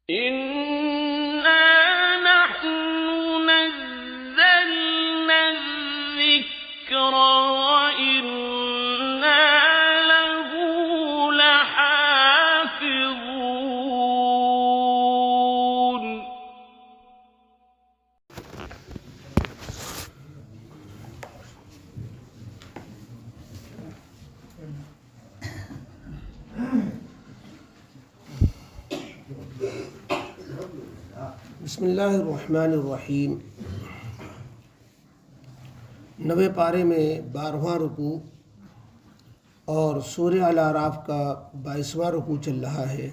إِنَّا نَحْنُ نَزَّلْنَا الذِّكْرَ وَإِنَّا لَهُ لَحَافِظُونَ. بسم اللہ الرحمن الرحیم. 90 پارے میں 12واں رکوع اور سورہ الاعراف کا 22واں رکوع چل رہا ہے.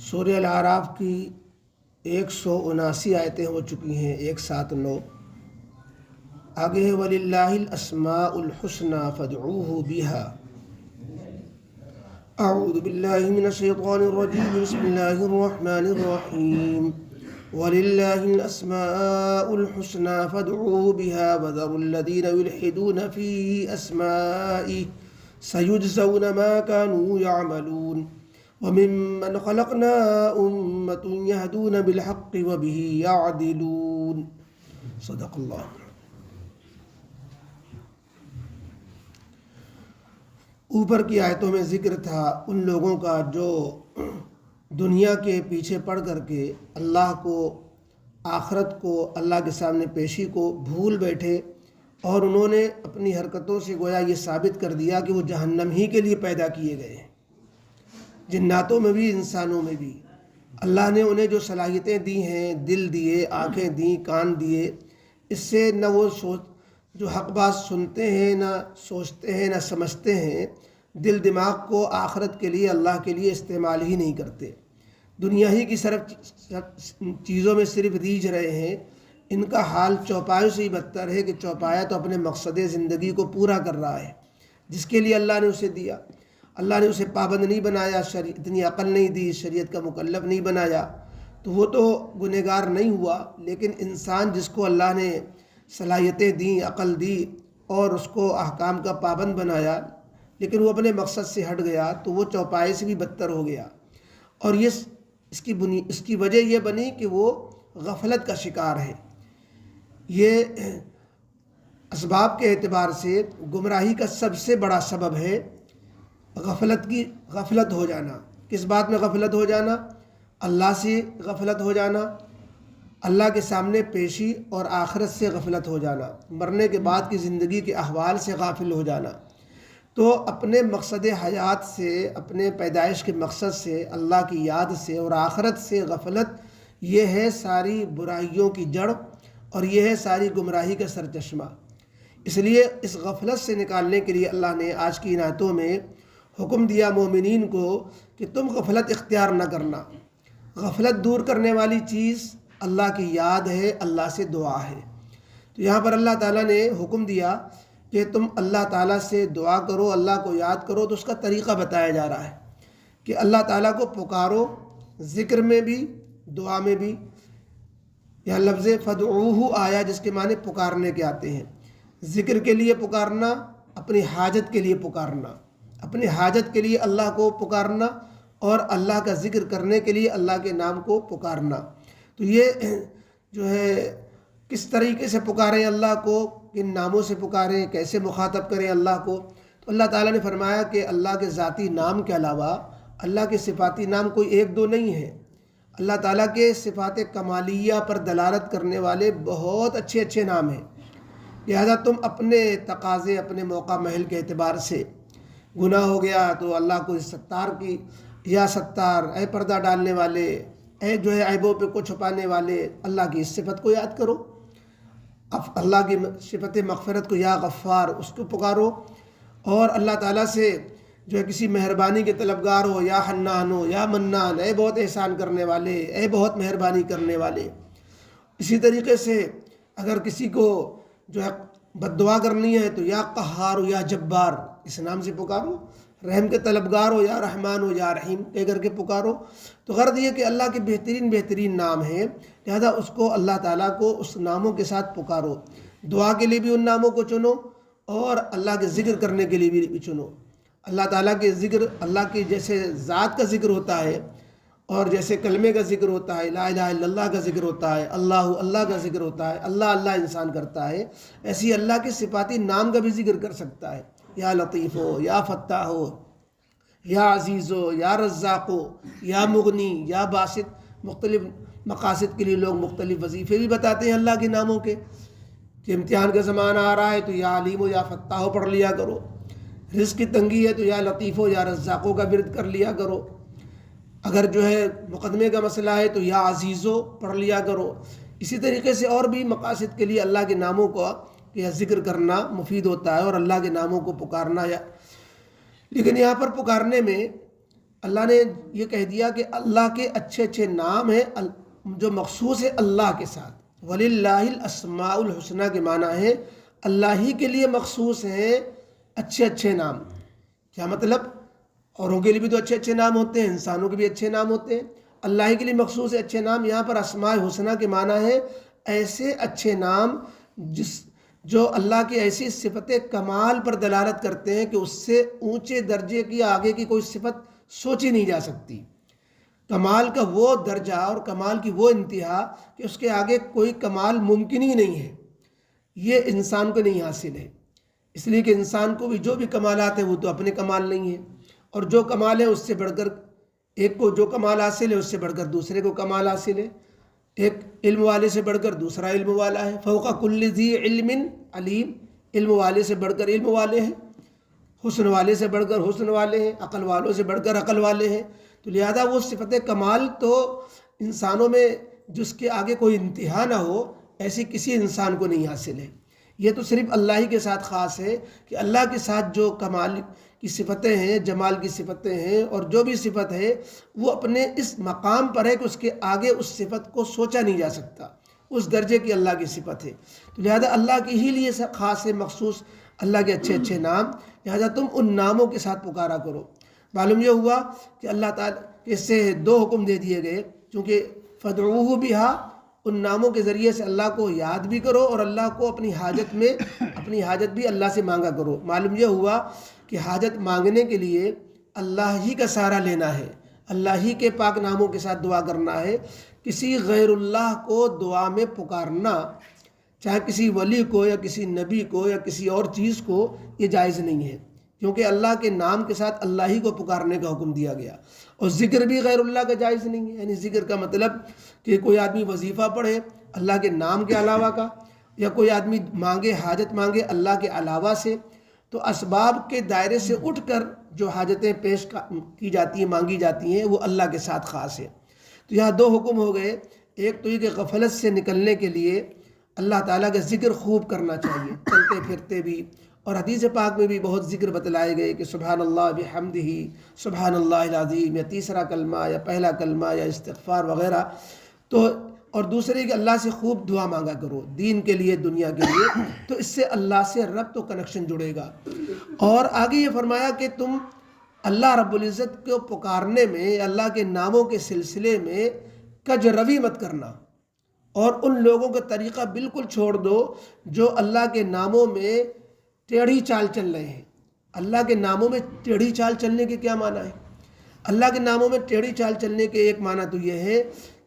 سورہ الاعراف کی 179 آیتیں ہو چکی ہیں، 179. آگے ہے وَلِلَّهِ الْأَسْمَاءُ الْحُسْنَى فَادْعُوهُ بِهَا. اعوذ باللہ من الشیطان الرجیم. بسم اللہ الرحمن الرحیم. وَلِلَّهِ الْأَسْمَاءُ الْحُسْنَى فَادْعُوهُ بِهَا وَذَرُوا الَّذِينَ يُلْحِدُونَ فِي أَسْمَائِهِ سَيُجْزَوْنَ مَا كَانُوا يَعْمَلُونَ. وَمِمَّنْ خَلَقْنَا أُمَّةٌ يَهْدُونَ بِالْحَقِّ وَبِهِ يَعْدِلُونَ. صدق اللہ. اوپر کی آیتوں میں ذکر تھا ان لوگوں کا جو دنیا کے پیچھے پڑ کر کے اللہ کو، آخرت کو، اللہ کے سامنے پیشی کو بھول بیٹھے اور انہوں نے اپنی حرکتوں سے گویا یہ ثابت کر دیا کہ وہ جہنم ہی کے لیے پیدا کیے گئے ہیں. جناتوں میں بھی انسانوں میں بھی اللہ نے انہیں جو صلاحیتیں دی ہیں، دل دیے، آنکھیں دیں، کان دیے، اس سے نہ وہ جو حق بات سنتے ہیں، نہ سوچتے ہیں، نہ سمجھتے ہیں. دل دماغ کو آخرت کے لیے، اللہ کے لیے استعمال ہی نہیں کرتے. دنیا ہی کی صرف چیزوں میں صرف ریجھ رہے ہیں. ان کا حال چوپایوں سے ہی بدتر ہے کہ چوپایا تو اپنے مقصد زندگی کو پورا کر رہا ہے جس کے لیے اللہ نے اسے دیا. اللہ نے اسے پابند نہیں بنایا، اتنی عقل نہیں دی، شریعت کا مکلف نہیں بنایا، تو وہ تو گنہگار نہیں ہوا. لیکن انسان جس کو اللہ نے صلاحیتیں دیں، عقل دی اور اس کو احکام کا پابند بنایا، لیکن وہ اپنے مقصد سے ہٹ گیا تو وہ چوپائے سے بھی بدتر ہو گیا. اور اس کی وجہ یہ بنی کہ وہ غفلت کا شکار ہے. یہ اسباب کے اعتبار سے گمراہی کا سب سے بڑا سبب ہے غفلت ہو جانا. کس بات میں غفلت ہو جانا؟ اللہ سے غفلت ہو جانا، اللہ کے سامنے پیشی اور آخرت سے غفلت ہو جانا، مرنے کے بعد کی زندگی کے احوال سے غافل ہو جانا. تو اپنے مقصد حیات سے، اپنے پیدائش کے مقصد سے، اللہ کی یاد سے اور آخرت سے غفلت، یہ ہے ساری برائیوں کی جڑ اور یہ ہے ساری گمراہی کا سرچشمہ. اس لیے اس غفلت سے نکالنے کے لیے اللہ نے آج کی آیتوں میں حکم دیا مومنین کو کہ تم غفلت اختیار نہ کرنا. غفلت دور کرنے والی چیز اللہ کی یاد ہے، اللہ سے دعا ہے. تو یہاں پر اللہ تعالیٰ نے حکم دیا کہ تم اللہ تعالیٰ سے دعا کرو، اللہ کو یاد کرو. تو اس کا طریقہ بتایا جا رہا ہے کہ اللہ تعالیٰ کو پکارو، ذکر میں بھی، دعا میں بھی. یہاں لفظ فدعوہ آیا جس کے معنی پکارنے کے آتے ہیں. ذکر کے لیے پکارنا، اپنی حاجت کے لیے پکارنا، اپنی حاجت کے لیے اللہ کو پکارنا اور اللہ کا ذکر کرنے کے لیے اللہ کے نام کو پکارنا. تو یہ جو ہے کس طریقے سے پکاریں اللہ کو، کن ناموں سے پکاریں، کیسے مخاطب کریں اللہ کو. تو اللہ تعالیٰ نے فرمایا کہ اللہ کے ذاتی نام کے علاوہ اللہ کے صفاتی نام کوئی ایک دو نہیں ہے. اللہ تعالیٰ کے صفات کمالیہ پر دلالت کرنے والے بہت اچھے اچھے نام ہیں. لہذا تم اپنے تقاضے، اپنے موقع محل کے اعتبار سے گناہ ہو گیا تو اللہ کو ستار کی، یا ستار، اے پردہ ڈالنے والے، اے جو ہے عیبوں پہ کو چھپانے والے، اللہ کی اس صفت کو یاد کرو. اللہ کی صفت مغفرت کو یا غفار، اس کو پکارو. اور اللہ تعالیٰ سے جو ہے کسی مہربانی کے طلبگار ہو، یا حنان ہو، یا منان، اے بہت احسان کرنے والے، اے بہت مہربانی کرنے والے. اسی طریقے سے اگر کسی کو جو ہے بد دعا کرنی ہے تو یا قہار ہو، یا جبار، اس نام سے پکارو. رحم کے طلبگار ہو، یا رحمان ہو، یا رحیم کہہ کر کے پکارو. تو غرض یہ کہ اللہ کے بہترین نام ہیں، لہذا اس کو، اللہ تعالیٰ کو اس ناموں کے ساتھ پکارو. دعا کے لیے بھی ان ناموں کو چنو اور اللہ کے ذکر کرنے کے لیے بھی چنو. اللہ تعالیٰ کے ذکر، اللہ کی جیسے ذات کا ذکر ہوتا ہے اور جیسے کلمے کا ذکر ہوتا ہے، لا الہ الا اللہ کا ذکر ہوتا ہے، اللہ کا ذکر ہوتا ہے، اللہ انسان کرتا ہے، ایسی اللہ کے صفاتی نام کا بھی ذکر کر سکتا ہے، یا لطیف ہو، یا فتاح ہو، یا عزیز ہو، یا رزاق ہو، یا مغنی، یا باسط۔ مختلف مقاصد کے لیے لوگ مختلف وظیفے بھی بتاتے ہیں اللہ کے ناموں کے، کہ امتحان کا زمانہ آ رہا ہے تو یا علیم ہو، یا فتاح ہو پڑھ لیا کرو، رزق کی تنگی ہے تو یا لطیف ہو، یا رزاقوں کا ورد کر لیا کرو، اگر جو ہے مقدمے کا مسئلہ ہے تو یا عزیز ہو پڑھ لیا کرو۔ اسی طریقے سے اور بھی مقاصد کے لیے اللہ کے ناموں کو یا ذکر کرنا مفید ہوتا ہے اور اللہ کے ناموں کو پکارنا۔ لیکن یہاں پر پکارنے میں اللہ نے یہ کہہ دیا کہ اللہ کے اچھے اچھے نام ہیں جو مخصوص ہے اللہ کے ساتھ۔ وَلِلَّهِ الْأَسْمَاءُ الْحُسْنَى کے معنی ہے اللہ ہی کے لیے مخصوص ہیں اچھے اچھے نام۔ کیا مطلب؟ اوروں کے لیے بھی تو اچھے اچھے نام ہوتے ہیں، انسانوں کے بھی اچھے نام ہوتے ہیں، اللہ ہی کے لیے مخصوص ہے اچھے نام۔ یہاں پر اسماء حسنہ کے معنی ہے ایسے اچھے نام جو اللہ کی ایسی صفت کمال پر دلالت کرتے ہیں کہ اس سے اونچے درجے کی آگے کی کوئی صفت سوچی نہیں جا سکتی۔ کمال کا وہ درجہ اور کمال کی وہ انتہا کہ اس کے آگے کوئی کمال ممکن ہی نہیں ہے، یہ انسان کو نہیں حاصل ہے۔ اس لیے کہ انسان کو بھی جو بھی کمالات ہیں وہ تو اپنے کمال نہیں ہیں، اور جو کمال ہے اس سے بڑھ کر ایک کو جو کمال حاصل ہے اس سے بڑھ کر دوسرے کو کمال حاصل ہے، ایک علم والے سے بڑھ کر دوسرا علم والا ہے۔ فوق کل ذی علم علیم، علم والے سے بڑھ کر علم والے ہیں، حسن والے سے بڑھ کر حسن والے ہیں، عقل والوں سے بڑھ کر عقل والے ہیں۔ تو لہذا وہ صفت کمال تو انسانوں میں جس کے آگے کوئی انتہا نہ ہو ایسی کسی انسان کو نہیں حاصل ہے۔ یہ تو صرف اللہ ہی کے ساتھ خاص ہے کہ اللہ کے ساتھ جو کمال کی صفتیں ہیں، جمال کی صفتیں ہیں، اور جو بھی صفت ہے وہ اپنے اس مقام پر ہے کہ اس کے آگے اس صفت کو سوچا نہیں جا سکتا، اس درجے کی اللہ کی صفت ہے۔ تو لہذا اللہ کے ہی لیے خاص ہے، مخصوص اللہ کے اچھے اچھے نام، لہذا تم ان ناموں کے ساتھ پکارا کرو۔ معلوم یہ ہوا کہ اللہ تعالیٰ کے اس سے دو حکم دے دیے گئے، چونکہ فدعوہ بہا، ان ناموں کے ذریعے سے اللہ کو یاد بھی کرو اور اللہ کو اپنی حاجت بھی اللہ سے مانگا کرو۔ معلوم یہ ہوا کہ حاجت مانگنے کے لیے اللہ ہی کا سہارا لینا ہے، اللہ ہی کے پاک ناموں کے ساتھ دعا کرنا ہے۔ کسی غیر اللہ کو دعا میں پکارنا، چاہے کسی ولی کو یا کسی نبی کو یا کسی اور چیز کو، یہ جائز نہیں ہے، کیونکہ اللہ کے نام کے ساتھ اللہ ہی کو پکارنے کا حکم دیا گیا۔ اور ذکر بھی غیر اللہ کا جائز نہیں ہے، یعنی ذکر کا مطلب کہ کوئی آدمی وظیفہ پڑھے اللہ کے نام کے علاوہ کا، یا کوئی آدمی مانگے، حاجت مانگے اللہ کے علاوہ سے، تو اسباب کے دائرے سے اٹھ کر جو حاجتیں پیش کی جاتی ہیں، مانگی جاتی ہیں، وہ اللہ کے ساتھ خاص ہے۔ تو یہاں دو حکم ہو گئے، ایک تو یہ کہ غفلت سے نکلنے کے لیے اللہ تعالیٰ کا ذکر خوب کرنا چاہیے چلتے پھرتے بھی، اور حدیث پاک میں بھی بہت ذکر بتلائے گئے کہ سبحان اللہ بحمدہ، سبحان اللہ العظیم، یا تیسرا کلمہ یا پہلا کلمہ یا استغفار وغیرہ۔ تو اور دوسرے کہ اللہ سے خوب دعا مانگا کرو دین کے لیے، دنیا کے لیے، تو اس سے اللہ سے ربط و کنیکشن جڑے گا۔ اور آگے یہ فرمایا کہ تم اللہ رب العزت کو پکارنے میں، اللہ کے ناموں کے سلسلے میں کج روی مت کرنا، اور ان لوگوں کا طریقہ بالکل چھوڑ دو جو اللہ کے ناموں میں ٹیڑھی چال چل رہے ہیں۔ اللہ کے ناموں میں ٹیڑھی چال چلنے کے کیا معنی ہے؟ اللہ کے ناموں میں ٹیڑھی چال چلنے کے ایک معنی تو یہ ہے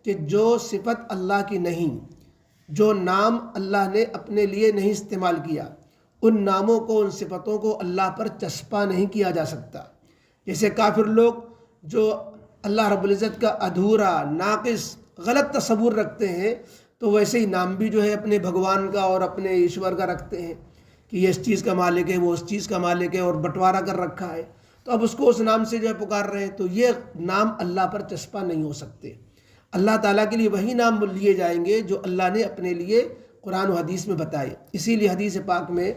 کہ جو صفت اللہ کی نہیں، جو نام اللہ نے اپنے لیے نہیں استعمال کیا، ان ناموں کو، ان صفتوں کو اللہ پر چسپاں نہیں کیا جا سکتا۔ جیسے کافر لوگ جو اللہ رب العزت کا ادھورا، ناقص، غلط تصور رکھتے ہیں، تو ویسے ہی نام بھی جو ہے اپنے بھگوان کا اور اپنے ایشور کا رکھتے ہیں کہ یہ اس چیز کا مالک ہے، وہ اس چیز کا مالک ہے، اور بٹوارہ کر رکھا ہے، تو اب اس کو اس نام سے جو ہے پکار رہے ہیں، تو یہ نام اللہ پر چسپاں نہیں ہو سکتے۔ اللہ تعالیٰ کے لیے وہی نام لیے جائیں گے جو اللہ نے اپنے لیے قرآن و حدیث میں بتائے۔ اسی لیے حدیث پاک میں،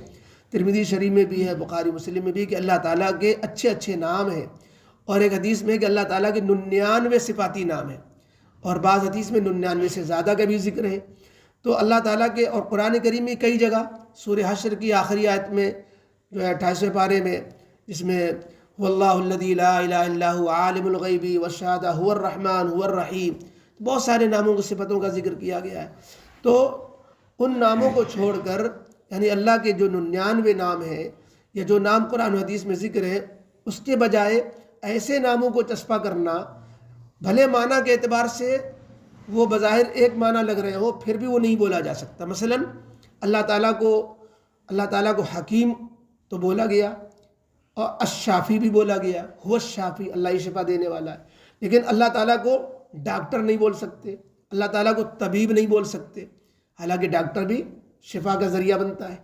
ترمذی شریف میں بھی ہے، بخاری مسلم میں بھی، کہ اللہ تعالیٰ کے اچھے اچھے نام ہیں، اور ایک حدیث میں کہ اللہ تعالیٰ کے 99 صفاتی نام ہیں، اور بعض حدیث میں 99 سے زیادہ کا بھی ذکر ہے۔ تو اللہ تعالیٰ کے، اور قرآن کریم میں کئی جگہ، سورہ حشر کی آخری آیت میں جو ہے 28ویں پارے میں، جس میں واللہ الذی لا الہ الا هو عالم الغیب والشہادہ هو الرحمن هو الرحیم، بہت سارے ناموں کی صفتوں کا ذکر کیا گیا ہے۔ تو ان ناموں کو چھوڑ کر، یعنی اللہ کے جو 99 نام ہیں، یا جو نام قرآن و حدیث میں ذکر ہے، اس کے بجائے ایسے ناموں کو چسپاں کرنا، بھلے معنی کے اعتبار سے وہ بظاہر ایک معنی لگ رہے ہو، پھر بھی وہ نہیں بولا جا سکتا۔ مثلا اللہ تعالیٰ کو حکیم تو بولا گیا، اور الشافی بھی بولا گیا، هو الشافی، اللہ ہی شفا دینے والا ہے، لیکن اللہ تعالیٰ کو ڈاکٹر نہیں بول سکتے، اللہ تعالیٰ کو طبیب نہیں بول سکتے، حالانکہ ڈاکٹر بھی شفا کا ذریعہ بنتا ہے۔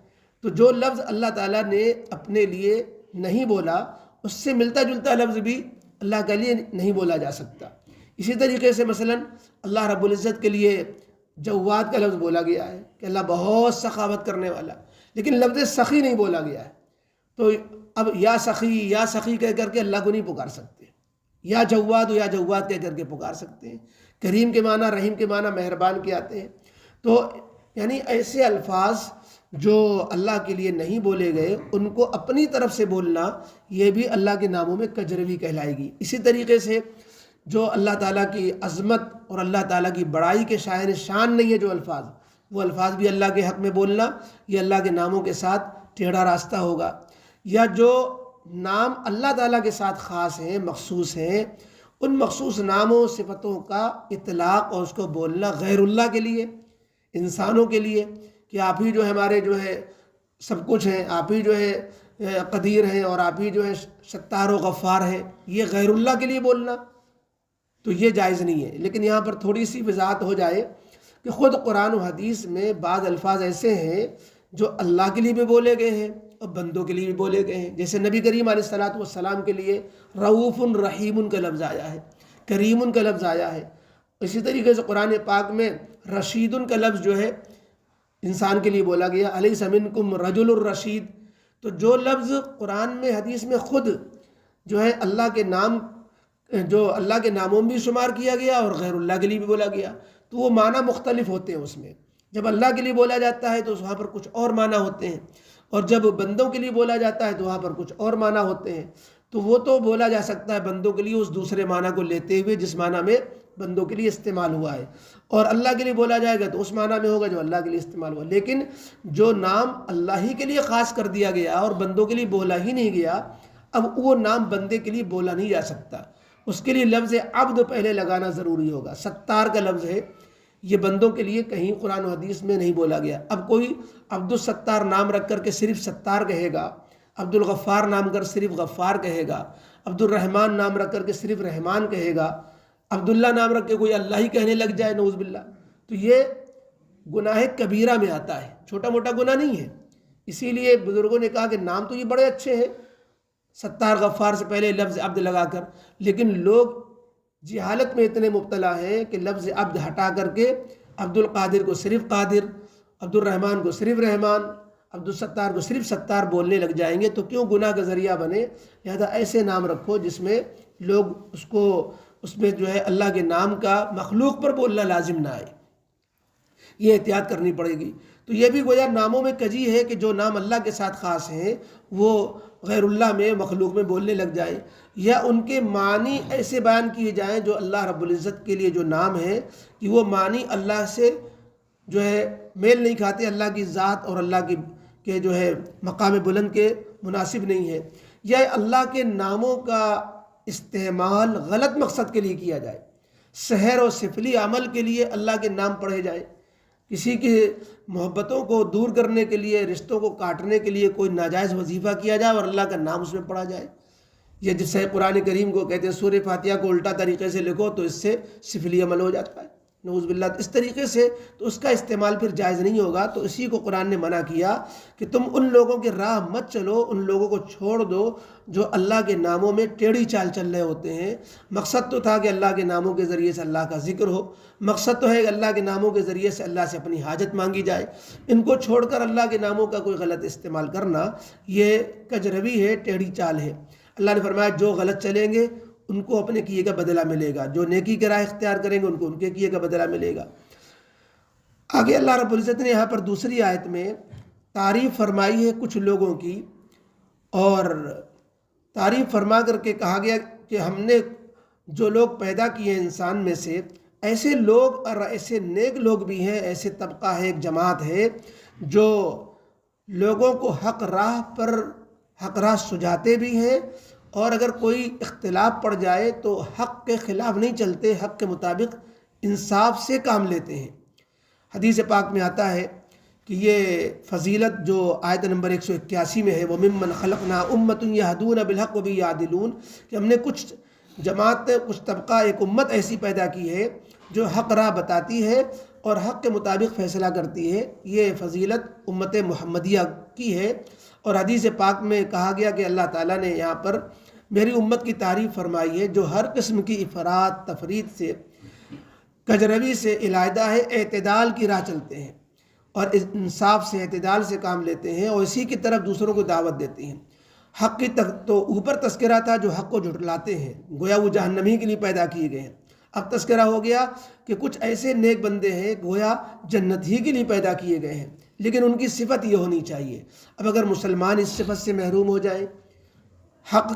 تو جو لفظ اللہ تعالیٰ نے اپنے لیے نہیں بولا، اس سے ملتا جلتا لفظ بھی اللہ کے لیے نہیں بولا جا سکتا۔ اسی طریقے سے مثلا اللہ رب العزت کے لیے جواد کا لفظ بولا گیا ہے کہ اللہ بہت سخاوت کرنے والا، لیکن لفظ سخی نہیں بولا گیا ہے۔ تو اب یا سخی کہہ کر کے اللہ کو نہیں پکار سکتے، یا جواد کہہ کر کے پکار سکتے ہیں۔ کریم کے معنی، رحیم کے معنی مہربان کے آتے ہیں۔ تو یعنی ایسے الفاظ جو اللہ کے لیے نہیں بولے گئے، ان کو اپنی طرف سے بولنا، یہ بھی اللہ کے ناموں میں کجروی کہلائے گی۔ اسی طریقے سے جو اللہ تعالیٰ کی عظمت اور اللہ تعالیٰ کی بڑائی کے شاعر شان نہیں ہے جو الفاظ، وہ الفاظ بھی اللہ کے حق میں بولنا، یہ اللہ کے ناموں کے ساتھ ٹیڑھا راستہ ہوگا۔ یا جو نام اللہ تعالیٰ کے ساتھ خاص ہیں، مخصوص ہیں، ان مخصوص ناموں صفتوں کا اطلاق اور اس کو بولنا غیر اللہ کے لیے، انسانوں کے لیے، کہ آپ ہی جو ہے ہمارے جو ہے سب کچھ ہیں، آپ ہی جو ہے قدیر ہیں، اور آپ ہی جو ہے ستار و غفار ہیں، یہ غیر اللہ کے لیے بولنا تو یہ جائز نہیں ہے۔ لیکن یہاں پر تھوڑی سی وضاحت ہو جائے کہ خود قرآن و حدیث میں بعض الفاظ ایسے ہیں جو اللہ کے لیے بھی بولے گئے ہیں اور بندوں کے لیے بھی بولے گئے ہیں۔ جیسے نبی کریم علیہ الصلاۃ والسلام کے لیے رؤوف رحیم کا لفظ آیا ہے، کریم کا لفظ آیا ہے۔ اسی طریقے سے قرآن پاک میں رشید کا لفظ جو ہے انسان کے لیے بولا گیا، الیس منکم رجل الرشید۔ تو جو لفظ قرآن میں حدیث میں خود جو ہے اللہ کے نام، جو اللہ کے ناموں میں بھی شمار کیا گیا اور غیر اللہ کے لیے بھی بولا گیا، تو وہ معنی مختلف ہوتے ہیں۔ اس میں جب اللہ کے لیے بولا جاتا ہے تو وہاں پر کچھ اور معنی ہوتے ہیں، اور جب بندوں کے لیے بولا جاتا ہے تو وہاں پر کچھ اور معنی ہوتے ہیں۔ تو وہ تو بولا جا سکتا ہے بندوں کے لیے اس دوسرے معنی کو لیتے ہوئے جس معنی میں بندوں کے لیے استعمال ہوا ہے، اور اللہ کے لیے بولا جائے گا تو اس معنی میں ہوگا جو اللہ کے لیے استعمال ہوا۔ لیکن جو نام اللہ ہی کے لیے خاص کر دیا گیا اور بندوں کے لیے بولا ہی نہیں گیا، اب وہ نام بندے کے لیے بولا نہیں جا سکتا، اس کے لیے لفظ عبد پہلے لگانا ضروری ہوگا۔ ستار کا لفظ ہے، یہ بندوں کے لیے کہیں قرآن و حدیث میں نہیں بولا گیا۔ اب کوئی عبد الستار نام رکھ کر کے صرف ستار کہے گا، عبد الغفار نام کر صرف غفار کہے گا، عبد الرحمن نام رکھ کر کے صرف رحمان کہے گا، عبداللہ نام رکھ کے کوئی اللہ ہی کہنے لگ جائے، نعوذ باللہ، تو یہ گناہ کبیرہ میں آتا ہے، چھوٹا موٹا گناہ نہیں ہے۔ اسی لیے بزرگوں نے کہا کہ نام تو یہ بڑے اچھے ہیں، ستار غفار سے پہلے لفظ عبد لگا کر، لیکن لوگ جہالت میں اتنے مبتلا ہیں کہ لفظ عبد ہٹا کر کے عبد القادر کو صرف قادر، عبد الرحمن کو صرف رحمان، عبد الستار کو صرف ستار بولنے لگ جائیں گے، تو کیوں گناہ کا ذریعہ بنے؟ لہذا ایسے نام رکھو جس میں لوگ اس میں جو ہے اللہ کے نام کا مخلوق پر بولنا لازم نہ آئے، یہ احتیاط کرنی پڑے گی۔ تو یہ بھی گویا ناموں میں کجی ہے کہ جو نام اللہ کے ساتھ خاص ہیں وہ غیر اللہ میں، مخلوق میں بولنے لگ جائیں، یا ان کے معنی ایسے بیان کیے جائیں جو اللہ رب العزت کے لیے جو نام ہے کہ وہ معنی اللہ سے جو ہے میل نہیں کھاتے، اللہ کی ذات اور اللہ کے جو ہے مقام بلند کے مناسب نہیں ہے، یا اللہ کے ناموں کا استعمال غلط مقصد کے لیے کیا جائے، سحر و سفلی عمل کے لیے اللہ کے نام پڑھے جائے، کسی کی محبتوں کو دور کرنے کے لیے، رشتوں کو کاٹنے کے لیے کوئی ناجائز وظیفہ کیا جائے اور اللہ کا نام اس میں پڑھا جائے، یہ جس سے قرآن کریم کو کہتے ہیں سورہ فاتحہ کو الٹا طریقے سے لکھو تو اس سے سفلی عمل ہو جاتا ہے، نعوذ باللہ، اس طریقے سے تو اس کا استعمال پھر جائز نہیں ہوگا۔ تو اسی کو قرآن نے منع کیا کہ تم ان لوگوں کے راہ مت چلو، ان لوگوں کو چھوڑ دو جو اللہ کے ناموں میں ٹیڑھی چال چل رہے ہوتے ہیں۔ مقصد تو تھا کہ اللہ کے ناموں کے ذریعے سے اللہ کا ذکر ہو، مقصد تو ہے کہ اللہ کے ناموں کے ذریعے سے اللہ سے اپنی حاجت مانگی جائے، ان کو چھوڑ کر اللہ کے ناموں کا کوئی غلط استعمال کرنا یہ کجروی ہے، ٹیڑھی چال ہے۔ اللہ نے فرمایا جو غلط چلیں گے ان کو اپنے کیے کا بدلہ ملے گا، جو نیکی کی راہ اختیار کریں گے ان کو ان کے کیے کا بدلہ ملے گا۔ آگے اللہ رب العزت نے یہاں پر دوسری آیت میں تعریف فرمائی ہے کچھ لوگوں کی، اور تعریف فرما کر کے کہا گیا کہ ہم نے جو لوگ پیدا کیے ہیں انسان میں سے، ایسے لوگ اور ایسے نیک لوگ بھی ہیں، ایسے طبقہ ہے، ایک جماعت ہے جو لوگوں کو حق راہ سجاتے بھی ہیں اور اگر کوئی اختلاف پڑ جائے تو حق کے خلاف نہیں چلتے، حق کے مطابق انصاف سے کام لیتے ہیں۔ حدیث پاک میں آتا ہے کہ یہ فضیلت جو آیت نمبر 181 میں ہے، وَمِمَّنْ خَلَقْنَا أُمَّةٌ يَهْدُونَ بِالْحَقِّ وَبِهِ يَعْدِلُونَ، کہ ہم نے کچھ جماعت، کچھ طبقہ، ایک امت ایسی پیدا کی ہے جو حق راہ بتاتی ہے اور حق کے مطابق فیصلہ کرتی ہے۔ یہ فضیلت امت محمدیہ کی ہے۔ اور حدیث پاک میں کہا گیا کہ اللہ تعالیٰ نے یہاں پر میری امت کی تعریف فرمائی ہے جو ہر قسم کی افراط تفریط سے، کجروی سے علیحدہ ہے، اعتدال کی راہ چلتے ہیں اور انصاف سے، اعتدال سے کام لیتے ہیں اور اسی کی طرف دوسروں کو دعوت دیتے ہیں۔ حق کی تو اوپر تذکرہ تھا جو حق کو جھٹلاتے ہیں، گویا وہ جہنمی کے لیے پیدا کیے گئے ہیں۔ اب تذکرہ ہو گیا کہ کچھ ایسے نیک بندے ہیں گویا جنت ہی کے لیے پیدا کیے گئے ہیں، لیکن ان کی صفت یہ ہونی چاہیے۔ اب اگر مسلمان اس صفت سے محروم ہو جائیں، حق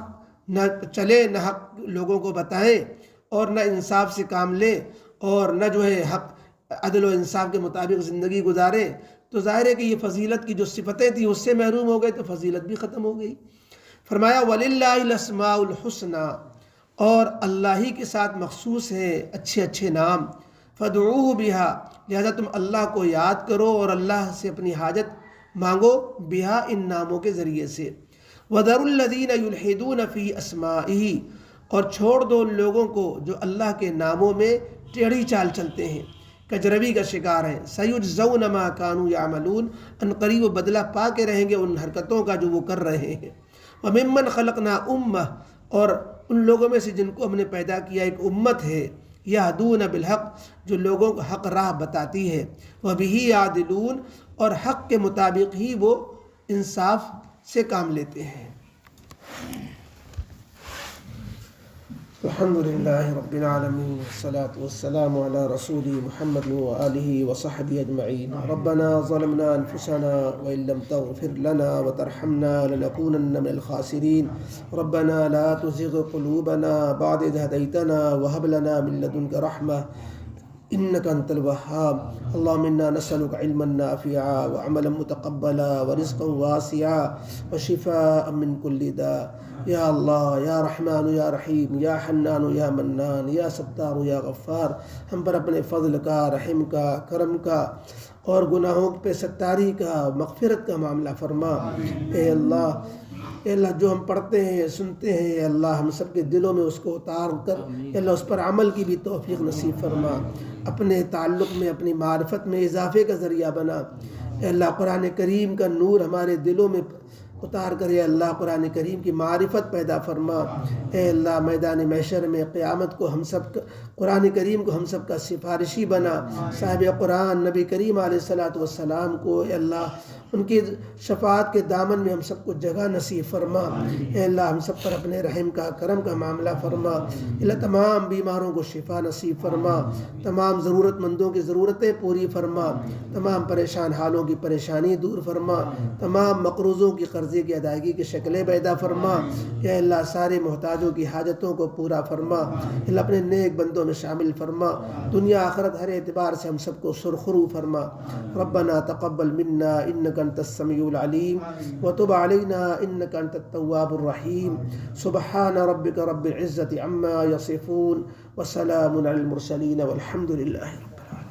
نہ چلے، نہ حق لوگوں کو بتائیں اور نہ انصاف سے کام لے اور نہ جو ہے حق عدل و انصاف کے مطابق زندگی گزارے، تو ظاہر ہے کہ یہ فضیلت کی جو صفتیں تھیں اس سے محروم ہو گئے، تو فضیلت بھی ختم ہو گئی۔ فرمایا وَلِلَّهِ الْأَسْمَاءُ الْحُسْنَى، اور اللہ ہی کے ساتھ مخصوص ہے اچھے اچھے نام، فَادْعُوهُ بِهَا، لہذا تم اللہ کو یاد کرو اور اللہ سے اپنی حاجت مانگو، بِهَا، ان ناموں کے ذریعے سے۔ وَذَرُوا الَّذِينَ يُلْحِدُونَ فِي أَسْمَائِهِ، اور چھوڑ دو ان لوگوں کو جو اللہ کے ناموں میں ٹیڑھی چال چلتے ہیں، کجروی کا شکار ہیں۔ سَيُجْزَوْنَ مَا كَانُوا يَعْمَلُونَ، ان قریب و بدلہ پا کے رہیں گے ان حرکتوں کا جو وہ کر رہے ہیں۔ وَمِمَّنْ خَلَقْنَا أُمَّةً، اور ان لوگوں میں سے جن کو ہم نے پیدا کیا ایک امت ہے، يَهْدُونَ بِالْحَقِّ، جو لوگوں کو حق راہ بتاتی ہے، وَبِهِ يَعْدِلُونَ، اور حق کے مطابق ہی وہ انصاف سے کام لیتے ہیں۔ الحمدللہ رب العالمین، والصلاة والسلام علی رسول محمد وآلہ وصحبہ اجمعین۔ ربنا ظلمنا انفسنا وإن لم تغفر لنا وترحمنا لنكونن من الخاسرین۔ ربنا لا تزغ قلوبنا بعد إذ هديتنا وهب لنا من لدنك رحمة إنك أنت الوهاب۔ اللهم إنا نسألك علما نافعا وعملا متقبلا ورزقا واسعا وشفاء من كل داء۔ یا اللہ، یا رحمان، یا رحیم، یا حنان، یا منان، یا ستار، یا غفار، ہم پر اپنے فضل کا، رحم کا، کرم کا اور گناہوں پہ ستاری کا، مغفرت کا معاملہ فرما۔ اے اللہ جو ہم پڑھتے ہیں، سنتے ہیں، اے اللہ ہم سب کے دلوں میں اس کو اتار کر اے اللہ اس پر عمل کی بھی توفیق نصیب فرما، اپنے تعلق میں، اپنی معرفت میں اضافے کا ذریعہ بنا۔ اے اللہ قرآن کریم کا نور ہمارے دلوں میں اتار کر، اے اللہ قرآن کریم کی معرفت پیدا فرما۔ اے اللہ میدان محشر میں قیامت کو ہم سب قرآن کریم کو ہم سب کا سفارشی بنا، صاحب قرآن نبی کریم علیہ السلام کو اے اللہ ان کی شفاعت کے دامن میں ہم سب کو جگہ نصیب فرما۔ اے اللہ ہم سب پر اپنے رحم کا، کرم کا معاملہ فرما۔ اے اللہ تمام بیماروں کو شفا نصیب فرما، تمام ضرورت مندوں کی ضرورتیں پوری فرما، تمام پریشان حالوں کی پریشانی دور فرما، تمام مقروضوں کی قرضے کی ادائیگی کی شکلیں پیدا فرما۔ اے اللہ سارے محتاجوں کی حاجتوں کو پورا فرما۔ اے اللہ اپنے نیک بندوں میں شامل فرما، دنیا آخرت ہر اعتبار سے ہم سب کو سرخرو فرما۔ ربنا تقبل منا انك انت السميع العليم وتب علينا انك انت التواب الرحيم۔ سبحان ربك رب العزة عما يصفون وسلام على المرسلين والحمد لله رب العالمين۔